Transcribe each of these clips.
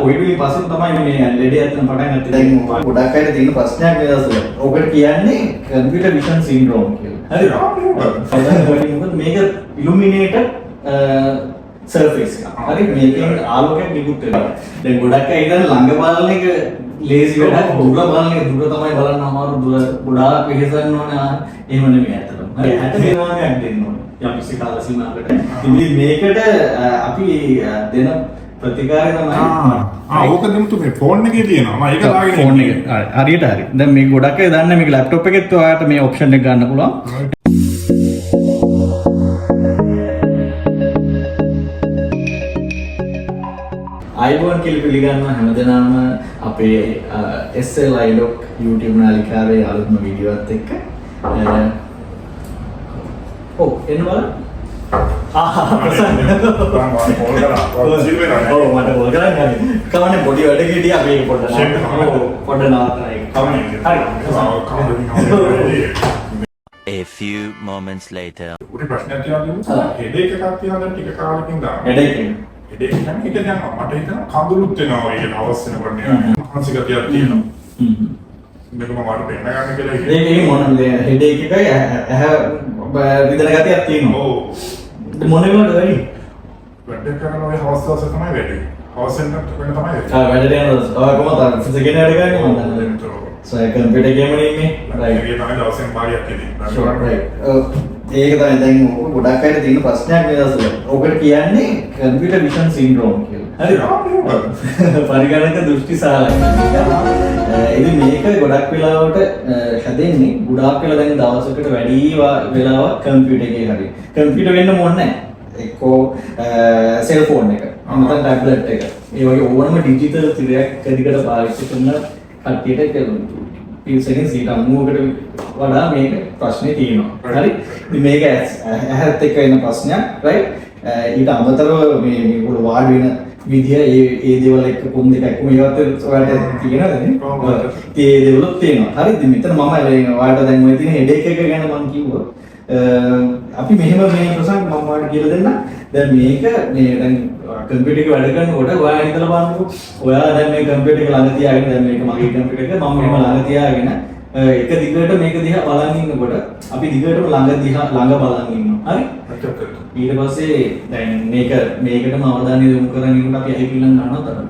කොයිඩ් වලින් පස්සේ තමයි මේ ලෙඩේ ඇත්තම පටන් ගත්තේ. දැන් ගොඩක් අයට තියෙන ප්‍රශ්නයක් මේ දවස්වල. ඔකට කියන්නේ කම්පියුටර් විෂන් සින්ඩ්‍රෝම් කියලා. හරි. මොකද මේක ඉලුමිනේටඩ් සර්ෆේස් එක. හරි මේකෙන් ආලෝකයක් නිකුත් වෙනවා. දැන් ගොඩක් අය ඉතින් ළඟ බලන එක ලේසි වැඩක්. දුර බලන එක දුර තමයි බලන්න අමාරු. දුර ගොඩාක් වෙහෙසන්න ඕනේ. එහෙම නෙමෙයි ඇත්තටම. හරි 60 නිර්මාණයක් දෙන්න ඕනේ. යම් කිසි කාල සීමාවකට. ඉතින් මේකට අපි දෙන ප්‍රතිකාරය තමයි ඕක දෙමුතු මේ ෆෝන් එකේ තියෙනවා. මම ඒක දාගෙන ෆෝන් එක. හරියට හරි. දැන් මේ ගොඩක් අය දන්නේ මේක ලැප්ටොප් එකෙත් ඔයාලට මේ ඔප්ෂන් එක ගන්න පුළුවන්. අයිබෝන් කියලා පිළිගන්නවා හැමදෙනාම අපේ SL iLock YouTube නාලිකාවේ අලුත්ම වීඩියෝ එකත් එක්ක. ඔව් එන්න බලන්න. මට කෝල් කරන්නේ කවන්නේ පොඩි වැඩ කෙටිය අපි පොඩ්ඩක් නවත්තයි. A few moments later. උඩ ප්‍රශ්නයක් තියෙනවා හෙඩේක් එකක් තියෙනවා දැන් ටික කාලෙකින් දාන්න. හෙඩේක් හෙඩේක් කියන්නේ ඒක දැන් මට හිතෙනවා කඳුළුත් වෙනවා ඒක අවශ්‍ය වෙනකොට නේ මානසික ගතියක් තියෙනවා. මේක මම වාට පෙන්න ගන්න කියලා හිතුවා. ඒක මොනවද හෙඩේක් එකයි විදන ගතියක් තියෙනවා. ඔව්. මොන වෙලාවද වැඩි? වැඩ කරන ඔය හවස් තමයි වැඩි. හවස් වෙන තමයි වැඩි. වැඩට යනවා. කොහොමද ෆිසිකල් වැඩ කරන්නේ මම දන්නේ. So කම්පියුටර් ගේම් වල ඉන්නේ. රයිට්. ඒක තමයි දවසෙන් භාගයක් ඉතින්. රයිට්. ඒක තමයි දැන් ගොඩක් අයට තියෙන ප්‍රශ්නයක් මේ දවස්වල. ඔකට කියන්නේ කම්පියුටර් විෂන් සින්ඩ්‍රෝම් කියලා. හරි. පරිගණක දෘෂ්ටි සාලයි. ඉතින් මේක ගොඩක් වෙලාවට හැදෙන්නේ ගොඩක් වෙලා දැන් දවසකට වැඩි වෙලාවක් කම්පියුටර් එකේ හරි. කම්පියුටර් වෙන්න ඕනේ නැහැ. එක්කෝ සෙල්ෆෝන් එක. නැත්නම් ටැබ්ලට් එක. ඒ වගේ ඕනම ඩිජිටල් තිරයක් දිගට පාවිච්චි කරන කට්ටියට පිල්සෙකින් 90කට වඩා මේක ප්‍රශ්නේ තියෙනවා. හරි. ඉතින් මේක ඇහත් එක්ක එන ප්‍රශ්නයක්. රයිට්. ඊට අමතරව මේ මේගොල්ලෝ වාඩි වෙන විදිය ඒ දේවල් එක්ක කොම් දෙකක් මේවත් ඔයාලට තියෙනවද නේ? ඒ දේවලුත් තියෙනවා. හරි. ඉතින් මෙතන මම ඔයාලට දැන් ඔය තියෙන හෙඩේක් එක ගැන මම කිව්වොත් අපි මෙහෙම මේ ප්‍රසංග මම ඔයාලට කියලා දෙන්න. දැන් මේක මේ දැන් කම්පියුටර් එක වැඩ කරනකොට ඔයා හිතලා බලන්නකො. ඔයා දැන් මේ කම්පියුටර් එක ළඟ තියාගෙන දැන් මේක මගේ කම්පියුටර් එක මම මෙහෙම ළඟ තියාගෙන එක දිගට මේක දිහා බලන් ඉන්නකොට අපි දිගටම ළඟ බලන් ඉන්නවා. හරි? ඊට පස්සේ දැන් මේකටම අවධානය යොමු කරගෙන ඉන්නකොට අපි ඇහි පිලන් ගන්නවා තමයි.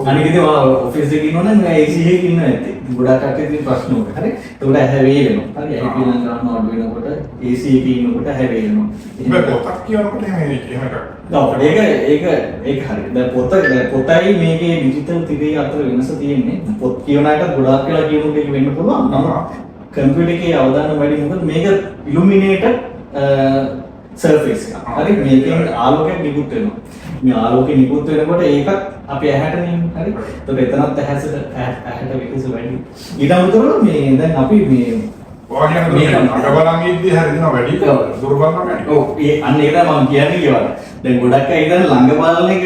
අනික ඉතින් ඔෆිස් එකේ ඉන්නවනම් AC එකේ ඉන්න නැත්තේ. ගොඩක් කට්ටිය තියෙන ප්‍රශ්න උක. හරි? ඒකට ඇහැ වේලෙනවා. හරි? ඇහි පිලන් ගන්නවා අඩු වෙනකොට AC එකේ ඉන්නකොට ඇහැ වේලෙනවා. මේක පොතක් කියනකොට එහෙම එකක්. ඒක හරි. දැන් පොතයි මේකේ ඩිජිටල් තිරේ අතර වෙනස තියෙන්නේ. පොත් කියන අයට ගොඩාක් වෙලා කියනු දෙක වෙන්න පුළුවන්. කම්පියුටර් එකේ අවධානය වැඩි මොකද මේක ඉලුමිනේටඩ් සර්ෆේස් එක. හරි මේකෙන් ආලෝකයක් නිකුත් වෙනවා. මේ ආලෝකය නිකුත් වෙනකොට ඒකත් අපි ඇහැට නෙමෙයි. හරි. ඒතකොට එතනත් ඇහැට විකස වැඩි. ඊට අමතරව මේ දැන් අපි මේ ඔයගෙන අගබලන් ඉද්දි හරිනවා වැඩි දුර්බලම වැඩි. ඔව් ඒ අන්න ඒක තමයි මම කියන්නේ කියලා. දැන් ගොඩක් අය ඉතින් ළඟ බලන එක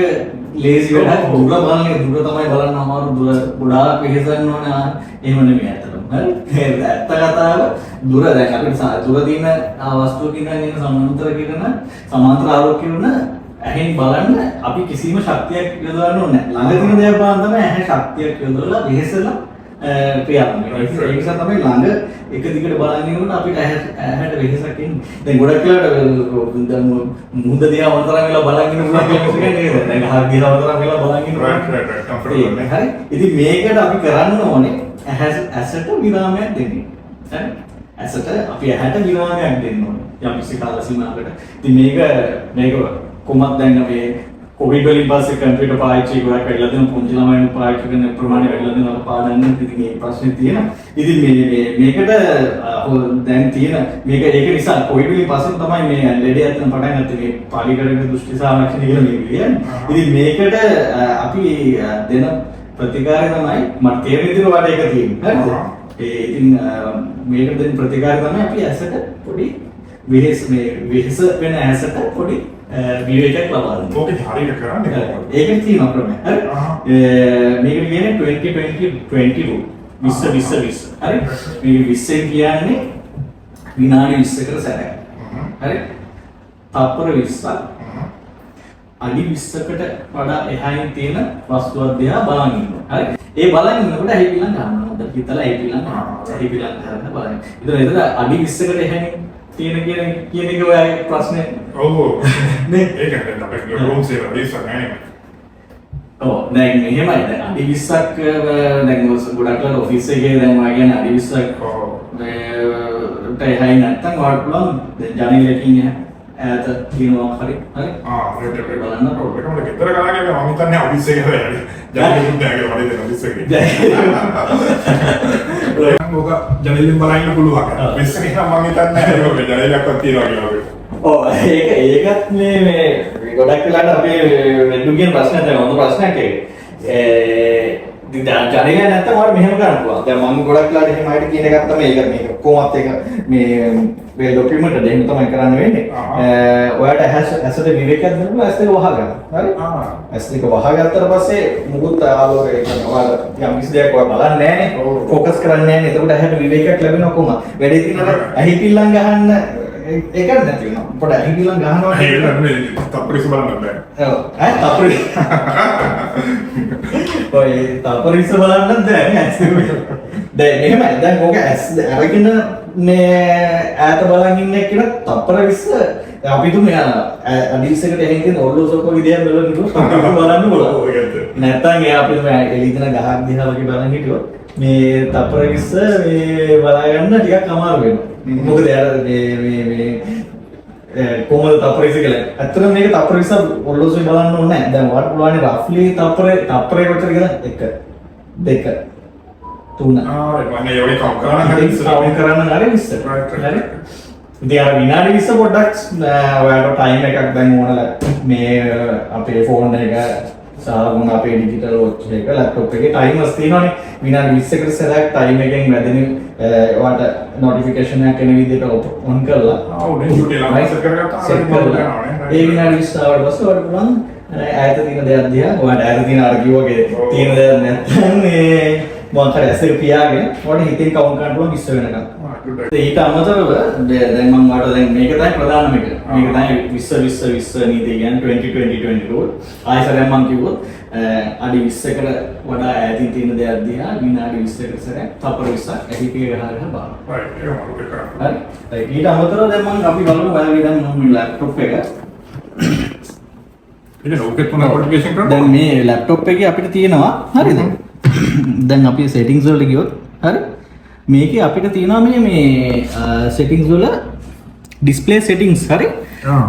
ලේසි වැඩක්. දුර බලන එක දුර තමයි බලන්න අමාරු. දුර ගොඩාක් වෙහෙසන්න ඕනේ. එහෙම නෙමෙයි ඇත්තටම. හරි. ඇත්ත කතාව දුර දැන් අපිට දුර තියෙන වස්තුවකින් ඉන්න සමාන්තර ආලෝකය වුණ ඇහෙන් බලන්න අපි කිසිම ශක්තියක් යොදවන්න ඕනේ නැහැ. ළඟ තියෙන දේවල් බලන්න තමයි ඇහැ ශක්තියක් යොදවලා වෙහෙසලා ක්‍රියාත්මක වෙන්නේ. ඒ නිසා තමයි ළඟ එක දිගට බලන් ඉන්නකොට අපිට ඇහැට වෙහෙසක් එන්නේ. දැන් ගොඩක් වෙලාවට දැන් මුහුද දිහා වතරම් වෙලා බලන් ඉන්න පුළුවන් කියලා කියන්නේ නේද? දැන් හත් දිහා වතරම් වෙලා බලන් ඉන්නවා. හරි. ඉතින් මේකට අපි කරන්න ඕනේ ඇසට විරාමයක් දෙන්න. හරි. ඇසට අපි ඇහැට විරාමයක් දෙන්න ඕනේ. යම් කිසි කාල සීමාවකට. ඉතින් මේක කොහොමද දැන් මේ කොවිඩ් වලින් පස්සේ කම්පියුටර් පාවිච්චි ගොඩක් වෙලා දෙන පුංචි ළමයින් පාවිච්චි කරන ප්‍රමාණය වැඩිලා දෙනවා පාඩම් ඉතින් මේ ප්‍රශ්නේ තියෙනවා. ඉතින් මේකට දැන් තියෙන මේක ඒක නිසා කොවිඩ් වලින් පස්සේ තමයි මේ ලෙඩේ ඇත්තම පටන් ගත්තේ මේ පරිගණක දෘෂ්ටි සාමර්ථ්‍ය කියලා මේ කියන්නේ. ඉතින් මේකට අපි දෙන ප්‍රතිකාරය තමයි මට තේරෙන විදිහට වට එක තියෙන්නේ. හරිද? ඉතින් මේකට දෙන ප්‍රතිකාරය තමයි අපි ඇසට පොඩි වෙහෙස වෙන ඇසට පොඩි විවේකයක් ලබා දෙන්න. ඕකේ හරියට කරන්නේ කොහොමද? ඒකේ තියෙන ක්‍රමය. හරි. මේකට කියන්නේ 20 20 20 හරි. මේ 20 කියන්නේ විනාඩි 20කට සැරයක්. හරි. තත්පර 20ක්. අඩි 20කට වඩා එහායින් තියෙන වස්තුවක් දිහා බලන් ඉන්නවා. හරි. ඒ බලන් ඉන්නකොට ඇහිපිලන් ගන්නවා. හොඳට හිතලා ඇහිපිලන් ගන්න බලන්න. ඒතර අඩි 20කට එහායින් තියෙන කියන එක ඔයගේ ප්‍රශ්නේ. ඔව්. නේ ඒක දැන් අපේ රූම් සේවා දෙයක් නෑ. ඔව් දැන් මෙහෙමයි දැන් අඩි 20ක් දැන් ගොඩක් වෙලාවට ඔෆිස් එකේ දැන් වගේ අඩි 20ක් එහායින් නැත්තම් ඔයාලට පුළුවන් දැන් ජනේලකින් ඈත තියෙනවා හරි හරි රේට් එක බලන්න ඕනේ. ඒකම ගෙදර ගාගෙන මම හිතන්නේ ඔෆිස් එකේ වැඩි. ජනේලෙන් දැන් වැඩි දෙන ඔෆිස් එකේ. මොකක් ජනේලෙන් බලන්න පුළුවන්. ඔෆිස් එකේ නම් මම හිතන්නේ ඒක ජනේලයක්වත් තියනවා කියලා. ඔව් ඒකත් මේ ගොඩක් වෙලාවට අපි රෙඩු කියන ප්‍රශ්නයක් තමයි හොඳ ප්‍රශ්නයක් ඒක. දැන් ජනේලය නැත්තම් ඔයාලා මෙහෙම කරන්න පුළුවන්. දැන් මම ගොඩක් වෙලාවට එහෙම අයිට කියන එකක් තමයි ඒක මේක කොහොමත් ඒක මේ ડોකියුමන්ට් එක දෙන්න තමයි කරන්න වෙන්නේ. ඔයාලට ඇසට විවේකයක් දෙන්න ඇස් දෙක වහගන්න. හරි? ඇස් දෙක වහගත්තට පස්සේ මුකුත් ආලෝකය කියන්නේ ඔයාලා යම් කිසි දෙයක් ඔයාලා බලන්නේ නැහනේ. ફોකස් කරන්නේ නැහනේ. එතකොට ඇහැට විවේකයක් ලැබෙනවා කොහොමද? වැඩේ තියෙනවා ඇහිපිල්ලම් ගහන්න ඒක නැති වෙනවා. පොඩ ඇහිපිල්ලම් ගහනවා. ඒක නෙමෙයි තප්පරිස බලන්න බෑ. ඔව්. තප්පරිස. ඔය තප්පරිස බලන්නත් බෑ. දැන් එහෙමයි. දැන් ඕක ඇස් අරගෙන මේ ඈත බලන් ඉන්න එක්කෙනා තප්පර 20 අපි තුමේ අඩි 20කට එහින් තියෙන ඔර්ලෝසෝක විදියක් බලන්න කිව්වොත් බලන්න බලන්න. නැත්තම් එයා අපි තුමේ එළිදෙන ගහක් දිහා වගේ බලන් හිටියොත් මේ තප්පර 20 මේ බලා ගන්න ටිකක් අමාරු වෙනවා. මොකද එයාට මේ කොහොමද තප්පර 20 කියලා. ඇත්තටම මේක තප්පර 20 ඔර්ලෝසෝක බලන්න ඕනේ නැහැ. දැන් වට පුළුවන් රෆ්ලි තප්පරේ කොච්චර කියලා 1 2 3 මම යෝගි කවුන්ට් කරන්න හරි 20 හරි ඉතින් අර විනාඩි 20 පොඩ්ඩක් ඔයාලට ටයිම් එකක් දැන් ඕනලා මේ අපේ ෆෝන් එක සාගුණ අපේ ඩිජිටල් වොච් එක ලැප්ටොප් එකේ ටයිමර්ස් තියෙනවානේ විනාඩි 20කට සැරයක් ටයිම් එකෙන් වැදෙන ඔයාලට නොටිෆිකේෂන් එකක් එන විදිහට ඔන් කරලා ඔව් නේ ඩියුටි ලාම සෙට් කරගත්තා ඒ විනාඩි 20 ආවට පස්සේ ඔයාලට පුළුවන් ඈත තියෙන දෙයක් දිහා ඔයාලට ඈත තියෙන අර කිව්වගේ තියෙන දෙයක් නැත්නම් මේ මොකක් හරි ඇස් එක පියාගෙන ඔයාලට හිතේ කවුන්ට් කරන්න පුළුවන් 20 වෙනකම්. ඊට අමතරව දැන් මම ඔයාලට දැන් මේක තමයි ප්‍රධානම එක. මේක තමයි 20 නීතිය කියන්නේ 20 රූල්. ආයෙසරෙන් මම කිව්වොත් අඩි 20කට වඩා ඈතින් තියෙන දෙයක් දිහා විනාඩි 20කට සැරයක් තප්පර 20ක් ඇහිපිය ගහගෙන බලන්න. හරි. ඊට අමතරව දැන් මම අපි බලමු ඔයාලගේ දැන් මම ලැප්ටොප් එක ඉතින් ඕකේ තුන අප්ලිකේෂන් කරනවා. දැන් මේ ලැප්ටොප් එකේ අපිට තියෙනවා හරිද? දැන් අපි සෙටින්ග්ස් වලට ගියොත් හරි මේකේ අපිට තියෙනවා මේ සෙටින්ග්ස් වල ඩිස්ප්ලේ සෙටින්ග්ස් හරි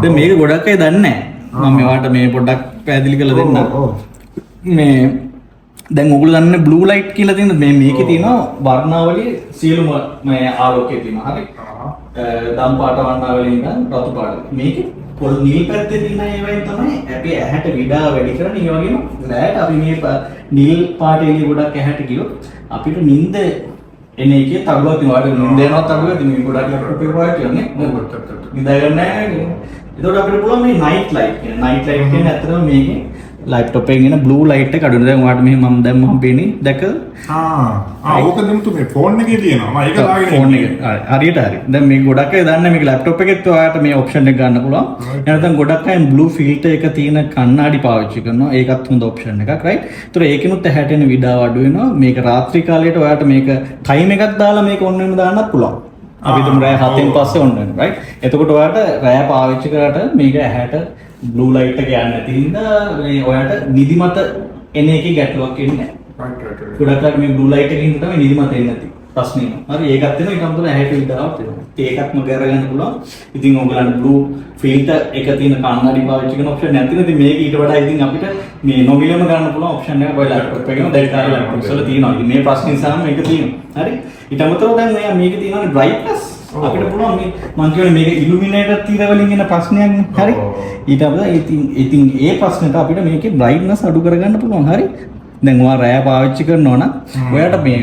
දැන් මේක ගොඩක් අය දන්නේ නැහැ මම මේවට මේ පොඩ්ඩක් පැහැදිලි කරලා දෙන්නම් මේ දැන් ඔයගොල්ලෝ දන්නේ බ්ලූ ලයිට් කියලා තියෙන මේකේ තියෙනවා වර්ණාවලිය සියලුම මේ ආලෝකය තියෙනවා හරි දම් පාට වර්ණාවලිය ඉඳන් රතු පාට මේකේ පොල් නිල් පැත්තේ තියෙන ඒවායින් තමයි අපේ ඇහැට විඩා වැඩි කරන්නේ ඒ වගේම රැයට අපි මේ නිල් පාට එළිය ගොඩක් ඇහැට ගියොත් අපිට නිින්ද එන එකේ තඩුවක් තියෙනවා නිින්ද යනවා තඩුවක් තියෙනවා ගොඩක් ලැප්ටොප් එක වගේ කියන්නේ මොකක්ද නිදා ගන්න නැහැ ඒකට අපිට පුළුවන් මේ නයිට් ලයිට් කියන්නේ ඇත්තටම මේකේ ලැප්ටොප් එකෙන් එන බ්ලූ ලයිට් එක අඩුනේ දැන් ඔයාලට මෙහෙම මම දැන් මම පේන්නේ දැකලා ඕක දෙමුතු මේ ෆෝන් එකේ තියෙනවා මම ඒක දාගෙන ෆෝන් එක හරියට හරි දැන් මේ ගොඩක් අය දන්නේ මේක ලැප්ටොප් එකෙත් ඔයාලට මේ ඔප්ෂන් එක ගන්න පුළුවන් එහෙනම් ගොඩක් අය බ්ලූ ෆිල්ටර් එක තියෙන කණ්ණාඩි පාවිච්චි කරනවා ඒකත් හොඳ ඔප්ෂන් එකක් රයිට් ඒතර ඒකෙනුත් ඇහැට එන විඩාව අඩු වෙනවා මේක රාත්‍රී කාලයට ඔයාලට මේක ටයිම් එකක් දාලා මේක ඔන් වෙනම දාන්නත් පුළුවන් අපි තුන් රෑ 7න් පස්සේ ඔන් වෙනවා රයිට් එතකොට ඔයාලට රෑ පාවිච්චි කරාට මේක ඇහැට බ්ලූ ලයිට් එක යන්නේ නැති හින්දා මේ ඔයාලට නිදිමත එන එකේ ගැටලුවක් එන්නේ නැහැ. ගොඩක් අය මේ බ්ලූ ලයිට් එකකින් තමයි නිදිමත එන්නේ නැති ප්‍රශ්නේ. හරි ඒකත් වෙනවා ඊට අමතරව ඇහැට විඩාවක් වෙනවා. ඒකත්ම කරගන්න පුළුවන්. ඉතින් ඔයගලන්ට බ්ලූ ෆිල්ටර් එක තියෙන කන්නඩි පාවිච්චි කරන ඔප්ෂන් නැති නේද මේක ඊට වඩා ඉතින් අපිට මේ නොමිලම ගන්න පුළුවන් ඔප්ෂන් එකක් ඔය ලැප්ටොප් එකේම දැන් තාම ලැප්ටොප් වල තියෙනවා. ඉතින් මේ ප්‍රශ්නේ නිසා මේක තියෙනවා. හරි ඊට අමතරව දැන් මේක තියෙනවානේ බ්‍රයිට්නස් අපිට පුළුවන් මේ මම කියන්නේ මේක ඉලුමිනේටර් තීර වලින් එන ප්‍රශ්නයක් නේ හරි ඊට අපිට ඉතින් ඒ ප්‍රශ්නෙට අපිට මේකේ බ්‍රයිට්නස් අඩු කරගන්න පුළුවන් හරි දැන් ඔයා රෑ පාවිච්චි කරනවා නම් ඔයාට මේ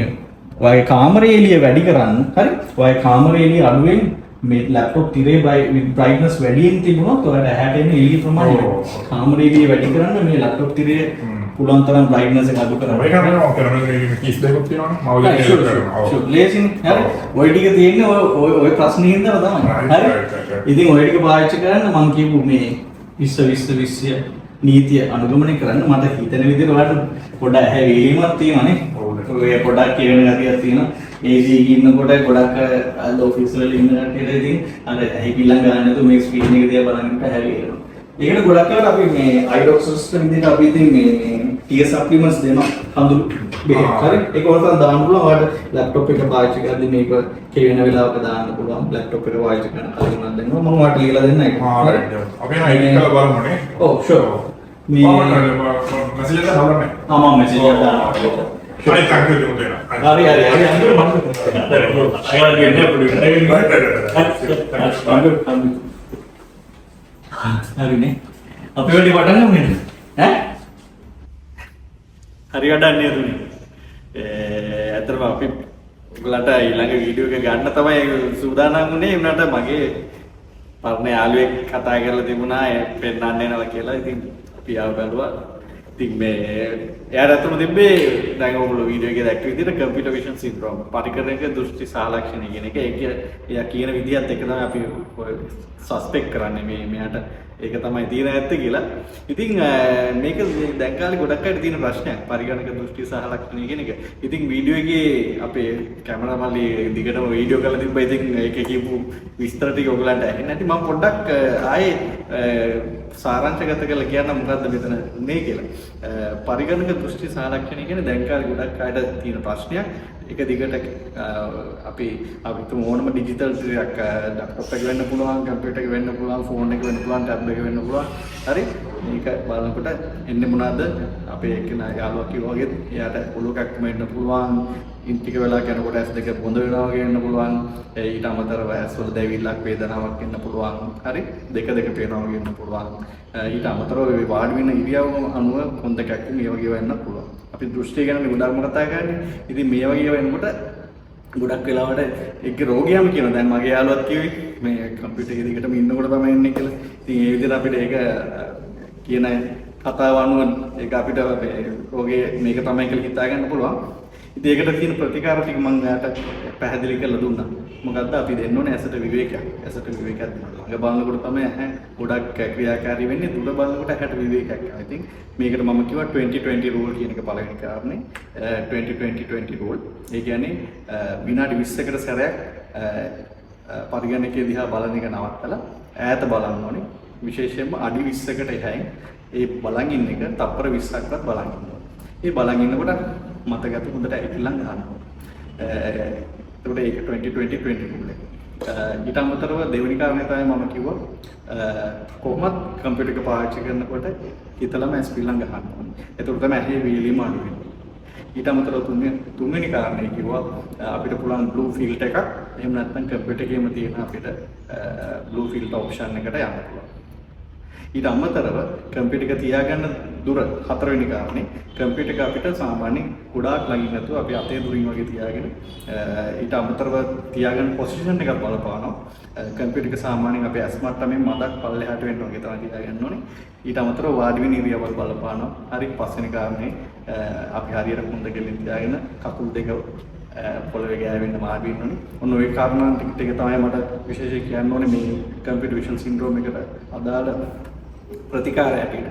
ඔයාගේ කාමරයේ එළිය වැඩි කරන්න හරි ඔයාගේ කාමරයේ එළිය අඩුවෙන් මේ ලැප්ටොප් තිරේ බ්‍රයිට්නස් වැඩියෙන් තිබුණොත් ඔයාට ඇහැට එන එළිය ප්‍රමාණය කාමරයේ එළිය වැඩි කරන්න මේ ලැප්ටොප් තිරේ පුළුවන් තරම් බ්‍රයිට්නස් එක අඩු කරන්න. ඒක තමයි මම කරන්නේ කීස් දෙකක් තියෙනවනේ. මම ඔය ෂුවර් ලේසින් හරි. ඔය ටික තියෙන්නේ ඔය ප්‍රශ්නේ හින්දා තමයි. හරි. ඉතින් ඔය ටික පාවිච්චි කරන්න මම කියපු මේ 20 නීතිය අනුගමනය කරන්න මට හිතන විදිහට ඔයාලට පොඩ්ඩක් ඇහැ වීමක් තියෙනවානේ. ඔය පොඩ්ඩක් කියවෙන ගතියක් තියෙනවා. AC ඉන්නකොට ගොඩක් අද ඔෆිස් වල ඉන්න කට්ටියට ඉතින් අර ඇහි පිල්ලම් ගන්න නැතුව මේ ස්ක්‍රීන් එක දිහා බලන්නට ඇහැ වේනවා. ඒකට ගොඩක් වෙලාවට අපි මේ අයිඩොක්සස් විදිහට අපි ඉතින් මේ ටියර් සප්ලිමන්ට්ස් දෙනවා හඳුරු බෙහෙත්. හරි. ඒක වලට දාන්න පුළුවන්. ඔයාලට ලැප්ටොප් එක පාවිච්චි කරද්දී මේක කියවෙන වෙලාවක දාන්න පුළුවන්. ලැප්ටොප් එක පාවිච්චි කරන කලින් මම දෙන්නවා. මම ඔයාලට ලියලා දෙන්න ඒක. හරි. අපි නම් ඒක කරලා බලමුනේ. ඔව් ෂුවර්. මේ මෙසේජ් එක හරවන්නේ. මම මෙසේජ් එකක් දානවා. හරි කන්ෆියුස් වෙනවා. හරි අnder මම අයලා දෙන්න පුළුවන්. හරිනේ. අපි වැඩි පටන් ගමු නේද? ඈ? හරි වැඩන්නේ දුන්නේ. ඇත්තටම අපි ඔයගලට ඊළඟ වීඩියෝ එක ගන්න තමයි සූදානම් වුණේ. උනාට මගේ පරණ යාළුවෙක් කතා කරලා තිබුණා පෙන්නන්න එනවා කියලා. ඉතින් අපි ආව බැලුවා. ඉතින් මේ එයාට අතම තිබ්බේ දැන් ඔයගොල්ලෝ වීඩියෝ එකේ දැක්ක විදිහට කම්පියුටර් විෂන් සින්ඩ්‍රෝම් පරිකරණයක දෘෂ්ටි සාලක්ෂණය කියන එක. එයා කියන විදිහත් එක තමයි අපි සස්පෙක්ට් කරන්නේ මෙයාට ඒක තමයි තියෙන ඇත්ත කියලා. ඉතින් මේක දැන් කාලේ ගොඩක් අයට තියෙන ප්‍රශ්නයක් පරිගණක දෘෂ්ටි සාලක්ෂණය කියන එක. ඉතින් වීඩියෝ එකේ අපේ කැමරාමල්ලි දිගටම වීඩියෝ කරලා තිබ්බා. ඉතින් ඒකේ කියපු විස්තර ටික ඔයගලන්ට ඇහෙන්නේ නැති මම පොඩ්ඩක් ආයේ සාරාංශගත කරලා කියන්න මොකද්ද මෙතන උනේ කියලා. පරිගණක දෘෂ්ටි සාලක්ෂණය කියන්නේ දැන් කාලේ ගොඩක් අයට තියෙන ප්‍රශ්නයක්. එක දිගට අපි ඕනම ඩිජිටල් ටිකක් ලැප්ටොප් එක වෙන්න පුළුවන්, කම්පියුටර් එක වෙන්න පුළුවන්, ෆෝන් එක වෙන්න පුළුවන්, ටැබ් එක වෙන්න පුළුවන්. හරි. මේක බලනකොට එන්නේ මොනවාද? අපේ එක්කෙනා යාළුවා කිව්වා වගේ එයාට ඔලුව කැක්කම වෙන්න පුළුවන්. ඉන් ටික වෙලා යනකොට ඇස් දෙක බොඳ වෙනවා වගේ වෙන්න පුළුවන්. ඊට අමතරව ඇස් වල දැවිල්ලක් වේදනාවක් එන්න පුළුවන්. හරි. දෙක පේනවා වගේ වෙන්න පුළුවන්. ඊට අමතරව මේ වාඩි වෙන ඉරියව්ව අනුව කොන්ද කැක්කුම් මේ වගේ වෙන්න පුළුවන්. අපි දෘෂ්ටි ගැන ගොඩක්ම කතා කරන්නේ. ඉතින් මේ වගේ වෙනකොට ගොඩක් වෙලාවට ඒක රෝගියාම කියනවා. දැන් මගේ යාළුවත් කිව්වේ මේ කම්පියුටර් එකේ දිගටම ඉන්නකොට තමයි එන්නේ කියලා. ඉතින් ඒ විදිහට අපිට ඒක කියන කතාව අනුව ඒක අපිට රෝගේ මේක තමයි කියලා හිතා ගන්න පුළුවන්. ඉතින් ඒකට තියෙන ප්‍රතිකාර ටික මම ඔයාලට පැහැදිලි කරලා දුන්නා. මොකද්ද අපි දෙන්න ඕනේ ඇසට විවේකයක්. ඇසට විවේකයක් දෙන්න. ළඟ බලනකොට තමයි ඇහැ ගොඩක් ක්‍රියාකාරී වෙන්නේ. දුර බලනකොට ඇහැට විවේකයක්. I think මේකට මම කිව්වා 20-20 rule කියන එක පළවෙනි කාරණේ. 20-20-20 rule. ඒ කියන්නේ විනාඩි 20කට සැරයක් පරිගණකයේ දිහා බලන එක නවත්තලා ඈත බලන්න ඕනේ. විශේෂයෙන්ම අඩි 20කට එහායින් ඒ බලන් ඉන්න එක තප්පර 20ක්වත් බලන් ඉන්න ඕනේ. ඒ බලන් ඉන්නකොට මතකත් හොඳට ඇවිල්ලා ගන්නවා. එතකොට ඒක 20-20-20 rule එක. ඊට අමතරව දෙවෙනි කාරණේ තමයි මම කිව්වා කොහොමද කම්පියුටර් එක පාවිච්චි කරනකොට හිතලම ඇස් පිල්ලම් ගන්න ඕනේ. එතකොට තමයි ඇහි වීලීම අඩු වෙන්නේ. ඊට අමතරව තුන්වෙනි කාරණේ කිව්වා අපිට පුළුවන් බ්ලූ ෆීල්ඩ් එකක් එහෙම නැත්නම් කම්පියුටර් එකේම තියෙන අපිට බ්ලූ ෆීල්ඩ් ඔප්ෂන් එකට යන්න පුළුවන්. ඊට අමතරව කම්පියුටර් එක තියාගන්න දුර හතරවෙනි කාරණේ කම්පියුටර් එක අපිට සාමාන්‍යයෙන් ගොඩාක් ළඟින් නැතුව අපි අතේ දුරින් වගේ තියාගෙන ඊට අමතරව තියාගන්න පොසිෂන් එකක් බලපානවා. කම්පියුටර් එක සාමාන්‍යයෙන් අපේ ඇස් මට්ටමින් මදක් පල්ලෙහාට වෙන්න වගේ තමයි තියාගන්න ඕනේ. ඊට අමතරව වාඩි වෙන ඉරියව්වල් බලපානවා. හරි පස්වෙනි කාරණේ අපි හරියට කුඳ ගෙලින් තියාගෙන කකුල් දෙක පොළවේ ගෑවෙන්න වාඩි වෙන්න ඕනේ. ඔන්න ඔය කාරණා ටික තමයි මට විශේෂයෙන් කියන්න ඕනේ මේ කම්පියුටර් විෂන් සින්ඩ්‍රෝම් එකට අදාළ ප්‍රතිකාරය ඇටියට.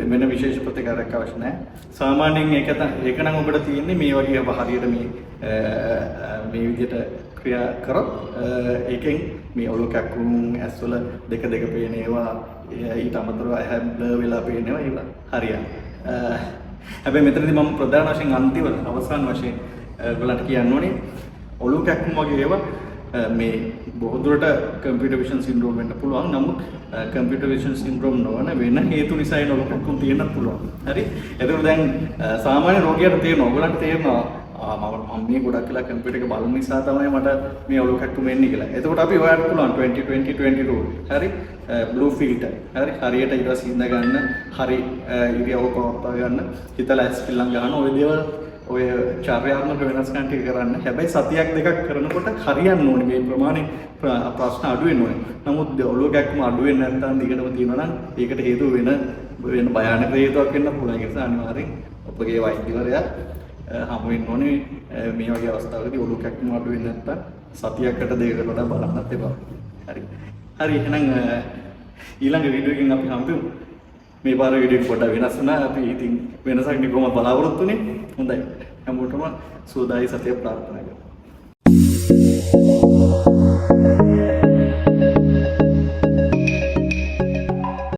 වෙන විශේෂ ප්‍රතිකාරයක් අවශ්‍ය නැහැ. සාමාන්‍යයෙන් ඒක නම් ඔබට තියෙන්නේ මේ වගේ හරියට මේ විදිහට ක්‍රියා කරොත් ඒකෙන් මේ ඔලුව කැක්කුම් ඇස්වල දෙක පේන ඒවා ඊට අමතරව ඇහැ බ්ලර් වෙලා පේන ඒවා ඒක හරියන්නේ. හැබැයි මෙතනදී මම ප්‍රධාන වශයෙන් අන්තිම අවසාන වශයෙන් ඔයගලන්ට කියන්න ඕනේ ඔලුව කැක්කුම් වගේ ඒවා මේ බොහෝ දුරට කම්පියුටර් විෂන් සින්ඩ්‍රෝම් වෙන්න පුළුවන්. නමුත් කම්පියුටර් විෂන් සින්ඩ්‍රෝම් නොවන වෙන හේතු නිසා ඒ ඔලුව කැක්කුම් තියෙන්නත් පුළුවන්. හරි. එතකොට දැන් සාමාන්‍ය රෝගියාට තේරෙනවා ඔයගලන්ට තේරෙනවා මම මේ ගොඩක් වෙලා කම්පියුටර් එක බලන නිසා තමයි මට මේ ඔලුව කැක්කුම එන්නේ කියලා. එතකොට අපි හොයන්න පුළුවන් 20-20-20 rule. හරි. Blue filter. හරි. හරියට ඊට පස්සේ ඉඳ ගන්න, හරි ඉරියව්ව පවත්වා ගන්න, හිතලා ඇස් පිල්ලම් ගන්න ඔය දේවල් ඔය චර්යාත්මක වෙනස්කම් ටික කරන්න. හැබැයි සතියක් දෙකක් කරනකොට හරියන්න ඕනේ. මේ ප්‍රමාණය ප්‍රශ්න අඩු වෙන්න ඕනේ. නමුත් ඔලුව කැක්කුම අඩු වෙන්නේ නැත්නම් දිගටම තියෙනවා නම් ඒකට හේතුව වෙන භයානක හේතුවක් වෙන්න පුළුවන්. ඒ නිසා අනිවාර්යෙන් ඔබගේ වෛද්‍යවරයා හමු වෙන්න ඕනේ මේ වගේ අවස්ථාවකදී ඔලුව කැක්කුම අඩු වෙන්නේ නැත්නම් සතියකට දෙකකට වඩා බලන්නත් එපා. හරි. හරි එහෙනම් ඊළඟ වීඩියෝ එකකින් අපි හම්බෙමු. මේ පාර වීඩියෝ පොඩ්ඩක් වෙනස් වුණා. අපි ඉතින් වෙනසක් නේ කොහොමද බලාපොරොත්තු වෙන්නේ. හොඳයි. හැමෝටම සුවදායි සතිය ප්‍රාර්ථනා කරනවා.